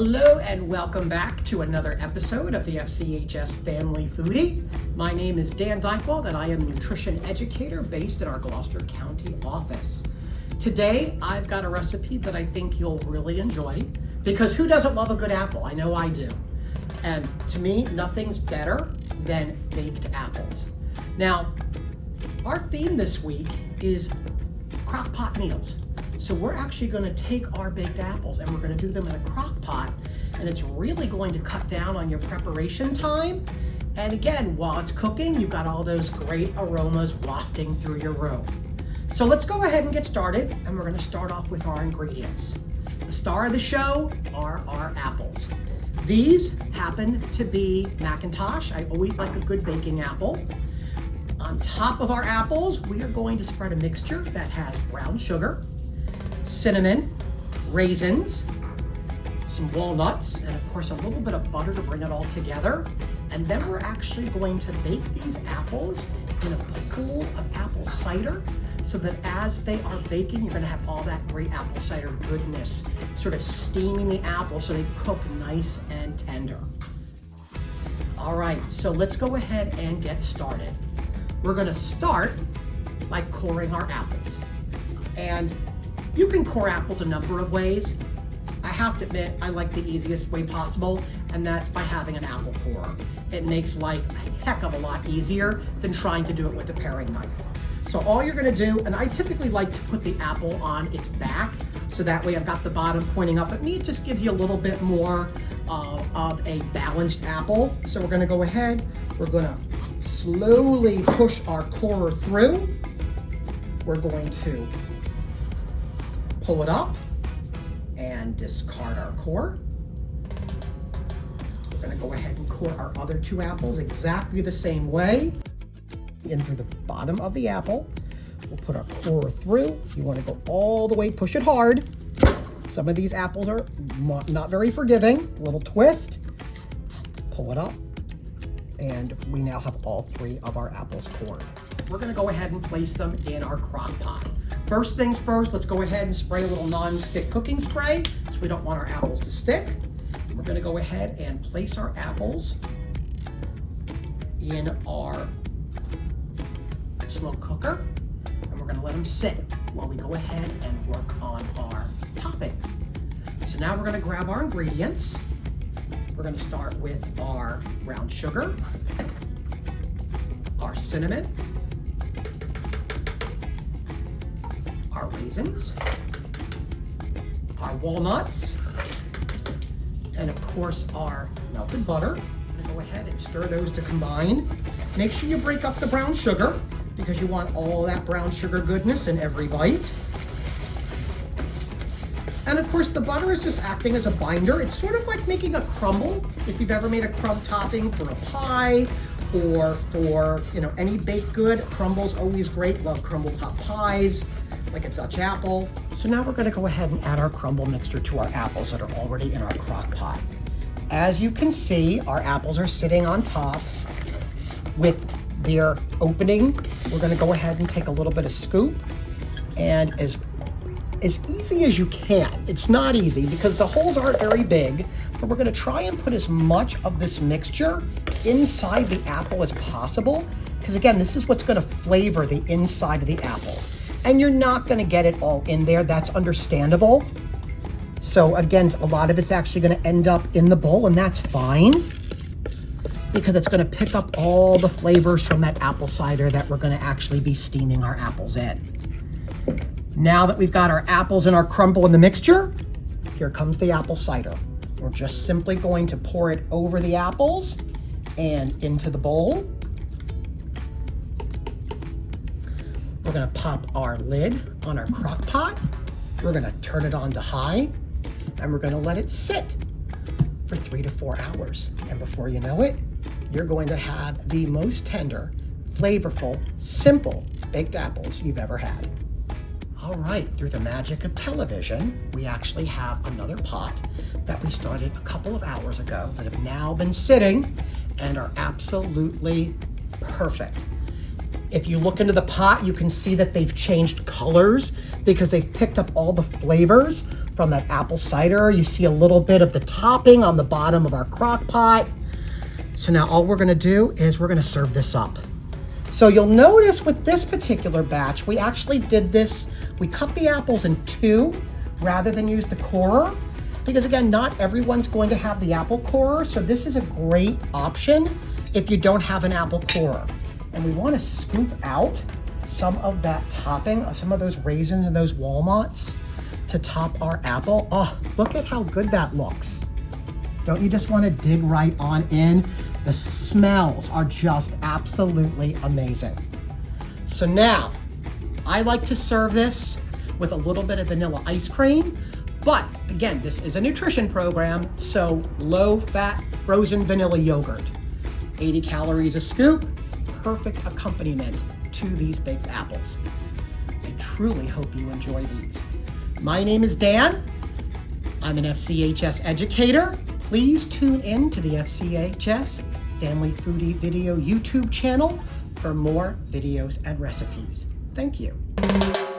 Hello and welcome back to another episode of the FCHS Family Foodie. My name is Dan Dykewald and I am a nutrition educator based in our Gloucester County office. Today I've got a recipe that I think you'll really enjoy because who doesn't love a good apple? I know I do. And to me, nothing's better than baked apples. Now, our theme this week is crock pot meals. So we're actually going to take our baked apples and we're going to do them in a crock pot, and it's really going to cut down on your preparation time. And again, while it's cooking, you've got all those great aromas wafting through your room. So let's go ahead and get started, and we're going to start off with our ingredients. The star of the show are our apples. These happen to be Macintosh. I always like a good baking apple. On top of our apples, we are going to spread a mixture that has brown sugar, cinnamon, raisins, some walnuts, and of course a little bit of butter to bring it all together. And then we're actually going to bake these apples in a pool of apple cider so that as they are baking, you're going to have all that great apple cider goodness sort of steaming the apple so they cook nice and tender. All right, so let's go ahead and get started. We're going to start by coring our apples. And you can core apples a number of ways. I have to admit, I like the easiest way possible, and that's by having an apple corer. It makes life a heck of a lot easier than trying to do it with a paring knife. So all you're gonna do, and I typically like to put the apple on its back, so that way I've got the bottom pointing up at me. It just gives you a little bit more of a balanced apple. So we're gonna go ahead, we're gonna slowly push our corer through. We're going to pull it up and discard our core. We're going to go ahead and core our other two apples exactly the same way. In through the bottom of the apple, we'll put our core through. You want to go all the way, push it hard. Some of these apples are not very forgiving. A little twist, pull it up, and we now have all three of our apples cored. We're going to go ahead and place them in our crock pot. First things first, let's go ahead and spray a little non-stick cooking spray so we don't want our apples to stick. We're going to go ahead and place our apples in our slow cooker, and we're going to let them sit while we go ahead and work on our topping. So now we're going to grab our ingredients. We're going to start with our brown sugar, our cinnamon, our raisins, our walnuts, and of course our melted butter. I'm gonna go ahead and stir those to combine. Make sure you break up the brown sugar because you want all that brown sugar goodness in every bite. And of course the butter is just acting as a binder. It's sort of like making a crumble. If you've ever made a crumb topping for a pie or for any baked good, crumble's always great. Love crumble top pies, like a Dutch apple. So now we're gonna go ahead and add our crumble mixture to our apples that are already in our crock pot. As you can see, our apples are sitting on top with their opening. We're gonna go ahead and take a little bit of scoop, and as easy as you can. It's not easy because the holes aren't very big, but we're gonna try and put as much of this mixture inside the apple as possible, because again, this is what's gonna flavor the inside of the apple. And you're not gonna get it all in there, that's understandable. So again, a lot of it's actually gonna end up in the bowl, and that's fine, because it's gonna pick up all the flavors from that apple cider that we're gonna actually be steaming our apples in. Now that we've got our apples and our crumble in the mixture, here comes the apple cider. We're just simply going to pour it over the apples and into the bowl. We're gonna pop our lid on our crock pot. We're gonna turn it on to high, and we're gonna let it sit for 3 to 4 hours. And before you know it, you're going to have the most tender, flavorful, simple baked apples you've ever had. All right, through the magic of television, we actually have another pot that we started a couple of hours ago that have now been sitting and are absolutely perfect. If you look into the pot, you can see that they've changed colors because they've picked up all the flavors from that apple cider. You see a little bit of the topping on the bottom of our crock pot. So now all we're gonna do is we're gonna serve this up. So you'll notice with this particular batch, we actually did this, we cut the apples in two rather than use the corer, because again, not everyone's going to have the apple corer, so this is a great option if you don't have an apple corer. And we want to scoop out some of that topping, some of those raisins and those walnuts to top our apple. Oh, look at how good that looks. Don't you just want to dig right on in? The smells are just absolutely amazing. So now, I like to serve this with a little bit of vanilla ice cream, but again, this is a nutrition program, so low-fat frozen vanilla yogurt. 80 calories a scoop, perfect accompaniment to these baked apples. I truly hope you enjoy these. My name is Dan. I'm an FCHS educator. Please tune in to the FCHS Family Foodie Video YouTube channel for more videos and recipes. Thank you.